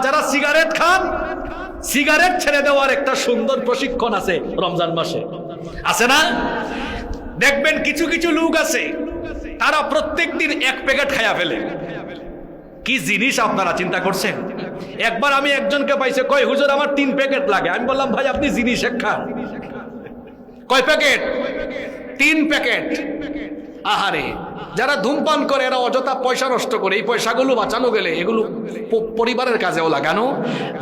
যারা সিগারেট খান, সিগারেট ছেড়ে দেওয়ার একটা সুন্দর প্রশিক্ষণ আছে রমজান মাসে, আছে না? দেখবেন কিছু কিছু লোক আছে তারা প্রত্যেকদিন এক প্যাকেট খায়া ফেলে। কি জিনিস আপনারা চিন্তা করছেন? একবার আমি একজনকে পাইছে, কয় হুজুর আমার 3 প্যাকেট লাগে। আমি বললাম ভাই আপনি জিনিস খান। কয় প্যাকেট? 3 প্যাকেট। আহারে, যারা ধূমপান করে এরা অযথা পয়সা নষ্ট করে, এই পয়সাগুলো বাঁচানো গেলে এগুলো পরিবারের কাজেও লাগানো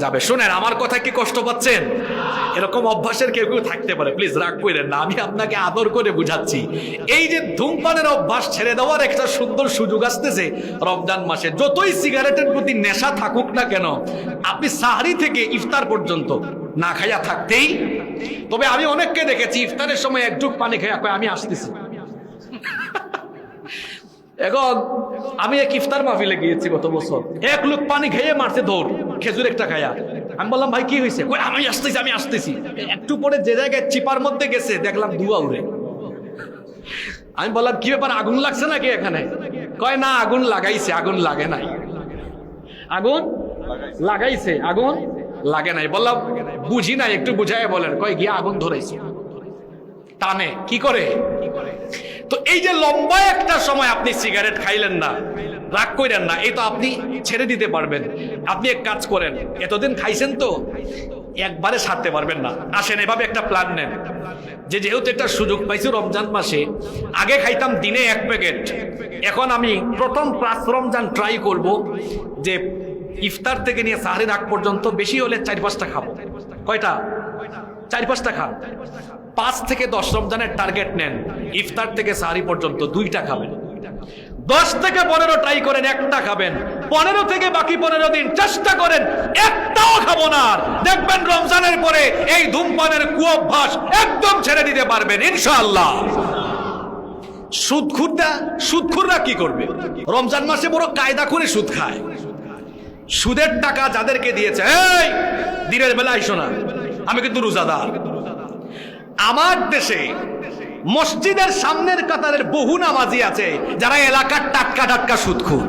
যাবে। শুনেন, আমার কথা কি কষ্ট পাচ্ছেন? এরকম অভ্যাসের কেউ কেউ থাকতে পারে, প্লিজ রাগ করেন না, আমি আপনাকে আদর করে বুঝাচ্ছি। এই যে ধূমপানের অভ্যাস ছেড়ে দেওয়ার একটা সুন্দর সুযোগ আসতেছে রমজান মাসে। যতই সিগারেটের প্রতি নেশা থাকুক না কেন, আপনি সাহরি থেকে ইফতার পর্যন্ত না খাইয়া থাকতেই। তবে আমি অনেককে দেখেছি ইফতারের সময় এক ঢুক পানি খাইয়া কয় আমি আসতেছি। এখন আমি এক ইফতার মাহফিলে গিয়েছি গত বছর, এক লোক পানি খেয়ে মারছে দৌড়, খেজুর একটা খায়া। আমি বললাম ভাই কি হয়েছে? কই আমি আসতেছি আমি আসতেছি। একটু পরে যে জায়গায় চিপার মধ্যে গেছে দেখলাম ধোঁয়া উড়ে। আমি বললাম কি ব্যাপার, আগুন লাগছে নাকি এখানে? কয় না, আগুন লাগাইছে, আগুন লাগে নাই। আগুন লাগাইছে, আগুন লাগে নাই। বললাম বুঝি নাই, একটু বুঝাই বলেন। কয় গিয়ে আগুন ধরেছে টানে। কি করে? তো এই যে লম্বা একটা সময় আপনি সিগারেট খাইলেন না, রাগ করেন না, এই তো আপনি ছেড়ে দিতে পারবেন। আপনি এক কাজ করেন, এতদিন খাইছেন তো একবারে ছাড়তে পারবেন না। আসেন এভাবে একটা প্ল্যান নেন যে যেহেতু একটা সুযোগ পাইছি রমজান মাসে, আগে খাইতাম দিনে 1 প্যাকেট, এখন আমি প্রথম 5 রমজান ট্রাই করব যে ইফতার থেকে নিয়ে সাহরির আগ পর্যন্ত বেশি হলে 4-5টা খাবো। কয়টা? 4-5টা খান। 5 থেকে 10 রমজানের টার্গেট নেন, ইফতার থেকে সাহরি পর্যন্ত 2টা খাবেন। 10 থেকে 15 ট্রাই করেন, 1টা খাবেন। 15 থেকে বাকি 15 দিন চেষ্টা করেন একটাও খাবো না। দেখবেন রমজানের পরে এই ধূমপানের কুঅভ্যাস একদম ছেড়ে দিতে পারবেন ইনশাআল্লাহ। সুদখোররা কি করবে? রমজান মাসে বড় কায়দা করে সুদ খায়। সুদের টাকা যাদেরকে দিয়েছে, এই দিনের বেলা আইসো না, আমি কিন্তু রোজাদার। আমার দেশে মসজিদের সামনের কাতারের বহু নামাজি আছে যারা এলাকার টাটকা টাটকা সুদখোর।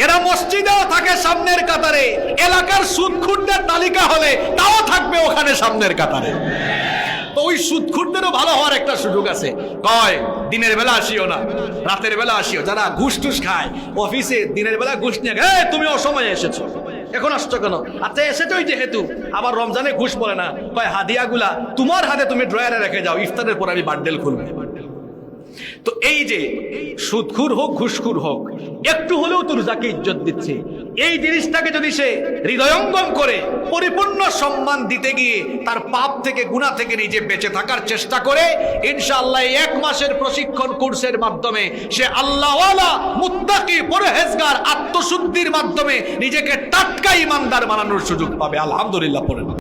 এরা মসজিদেও থাকে সামনের কাতারে, এলাকার সুদখোরদের তালিকা হলে তাও থাকবে ওখানে সামনের কাতারে। তো ওই সুদখোরদেরও ভালো হওয়ার একটা সুযোগ আছে। কয় দিনের বেলা আসিও না, রাতের বেলা আসিও। যারা ঘুষ টুস খায় অফিসে, দিনের বেলা ঘুষ নিয়ে, তুমি অসময়ে এসেছো, এখন আসছো কেন? আচ্ছা এসেছোই যেহেতু, আবার রমজানে ঘুষ বলে না, কয় হাদিয়াগুলা তোমার হাতে তুমি ড্রয়ারে রেখে যাও, ইফতারের পর আমি বান্ডেল খুলবো। তো এই যে সুদখোর হোক ঘুষখোর হোক, একটু হলেও তো রোজাকে ইজ্জত দিচ্ছে। এই জিনিসটাকে যদি সে হৃদয়ঙ্গম করে পরিপূর্ণ সম্মান দিতে গিয়ে তার পাপ থেকে গুনাহ থেকে নিজে বেঁচে থাকার চেষ্টা করে, ইনশাআল্লাহ 1 মাসের প্রশিক্ষণ কোর্সের মাধ্যমে সে আল্লাহওয়ালা মুত্তাকি পরহেজগার আত্মশুদ্ধির মাধ্যমে নিজেকে টাটকা ইমানদার বানানোর সুযোগ পাবে। আলহামদুলিল্লাহ পড়েন।